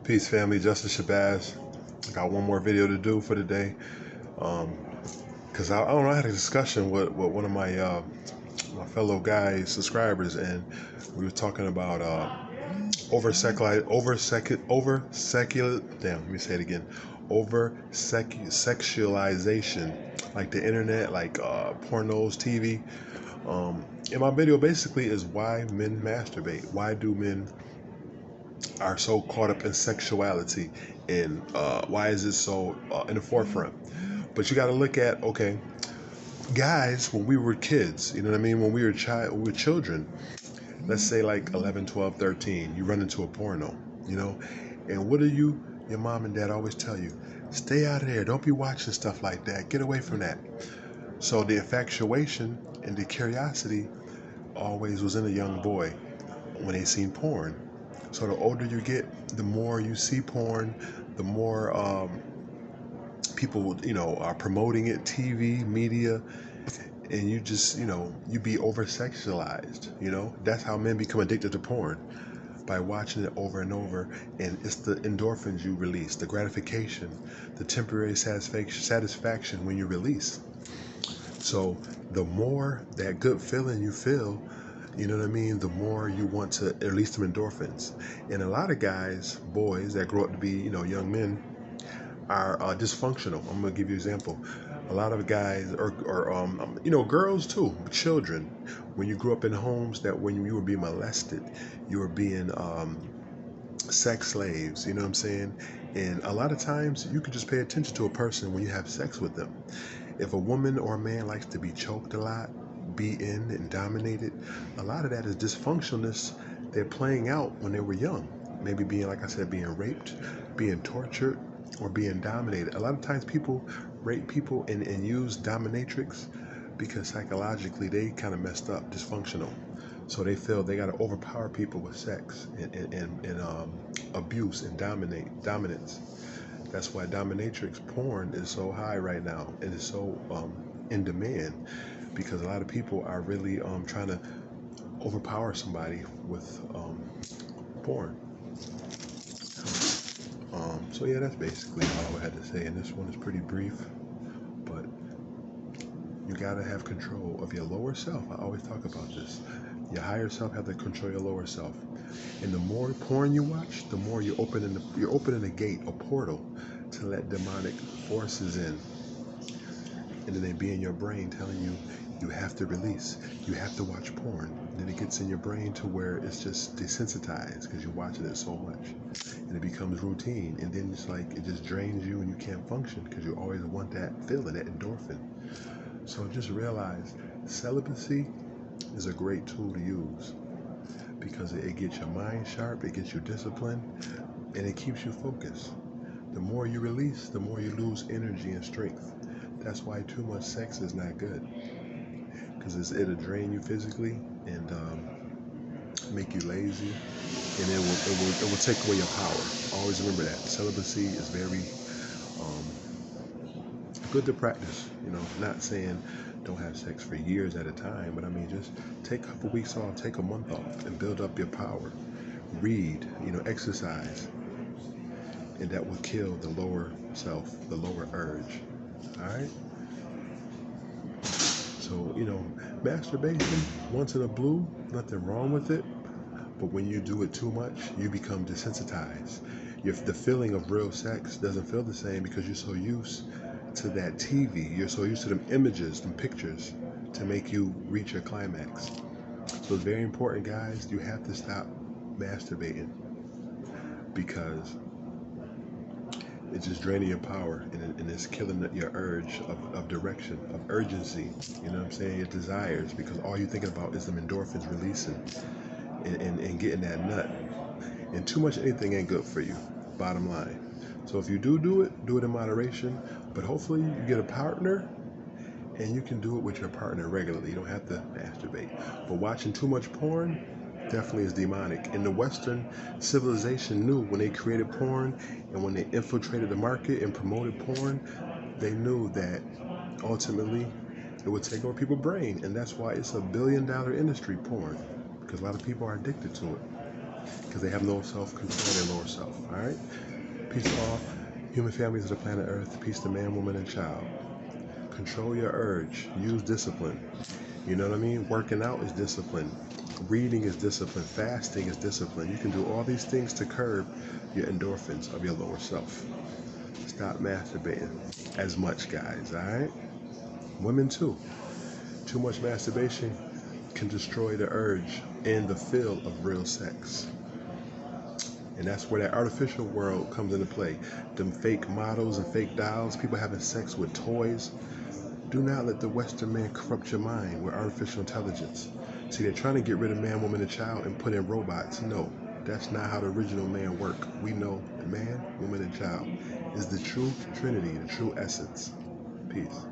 Peace, family. Justice Shabazz. I got one more video to do for today. Because I don't know, I had a discussion with my fellow guys, subscribers, and we were talking about sexualization, like the internet, like pornos, TV. And my video basically is why men masturbate. Why do men are so caught up in sexuality, and why is it so in the forefront? But you got to look at, okay, guys, when we were kids, you know what I mean, when we were children, let's say like 11, 12, 13, you run into a porno, you know, and what do your mom and dad always tell you? Stay out of there, don't be watching stuff like that, get away from that. So the infatuation and the curiosity always was in a young boy when they seen porn. So the older you get, the more you see porn, the more people, are promoting it, TV, media, and you just, you be over sexualized. That's how men become addicted to porn, by watching it over and over. And it's the endorphins you release, the gratification, the temporary satisfaction when you release. So the more that good feeling you feel, you know what I mean, the more you want to release some endorphins. And a lot of guys, boys that grow up to be, young men, are dysfunctional. I'm gonna give you an example. A lot of guys, or girls too, children, when you grew up in homes that when you were being molested, you were being sex slaves, you know what I'm saying? And a lot of times you can just pay attention to a person when you have sex with them. If a woman or a man likes to be choked a lot, beaten and dominated, a lot of that is dysfunctionalness they're playing out when they were young. Maybe being, like I said, being raped, being tortured, or being dominated. A lot of times people rape people and use dominatrix because psychologically they kind of messed up, dysfunctional. So they feel they got to overpower people with sex and abuse and dominance. That's why dominatrix porn is so high right now, and is so in demand, because a lot of people are really trying to overpower somebody with porn. So yeah, that's basically all I had to say, and this one is pretty brief, but you gotta have control of your lower self. I always talk about this. Your higher self have to control your lower self, and the more porn you watch, the more you're opening a gate, a portal, to let demonic forces in, and then they be in your brain telling you you have to release, you have to watch porn. And then it gets in your brain to where it's just desensitized because you're watching it so much, and it becomes routine, and then it's like it just drains you and you can't function because you always want that feeling, that endorphin. So just realize celibacy is a great tool to use, because it gets your mind sharp, it gets you disciplined, and it keeps you focused. The more you release, the more you lose energy and strength. That's why too much sex is not good, because it'll drain you physically and make you lazy, and it will take away your power. Always remember that celibacy is very good to practice. Not saying don't have sex for years at a time, but I mean, just take a couple weeks off, take a month off, and build up your power. Read, exercise, and that will kill the lower self, the lower urge. All right. So, masturbation, once in a blue, nothing wrong with it. But when you do it too much, you become desensitized. The feeling of real sex doesn't feel the same because you're so used to that TV. You're so used to them images, them pictures, to make you reach your climax. So it's very important, guys. You have to stop masturbating, because it's just draining your power, and it's killing your urge of direction, of urgency. You know what I'm saying? Your desires, because all you're thinking about is them endorphins releasing and getting that nut. And too much anything ain't good for you, bottom line. So if you do it in moderation, but hopefully you get a partner and you can do it with your partner regularly. You don't have to masturbate. But watching too much porn definitely is demonic. And the Western civilization knew when they created porn, and when they infiltrated the market and promoted porn, they knew that ultimately it would take over people's brain. And that's why it's a billion-dollar industry, porn, because a lot of people are addicted to it, because they have no self-control in their lower self. All right? Peace to all human families of the planet Earth. Peace to man, woman, and child. Control your urge. Use discipline. You know what I mean? Working out is discipline. Reading is discipline. Fasting is discipline. You can do all these things to curb your endorphins of your lower self. Stop masturbating as much, guys, all right? Women, too. Too much masturbation can destroy the urge and the feel of real sex. And that's where that artificial world comes into play. Them fake models and fake dolls, people having sex with toys. Do not let the Western man corrupt your mind with artificial intelligence. See, they're trying to get rid of man, woman, and child and put in robots. No, that's not how the original man worked. We know the man, woman, and child is the true trinity, the true essence. Peace.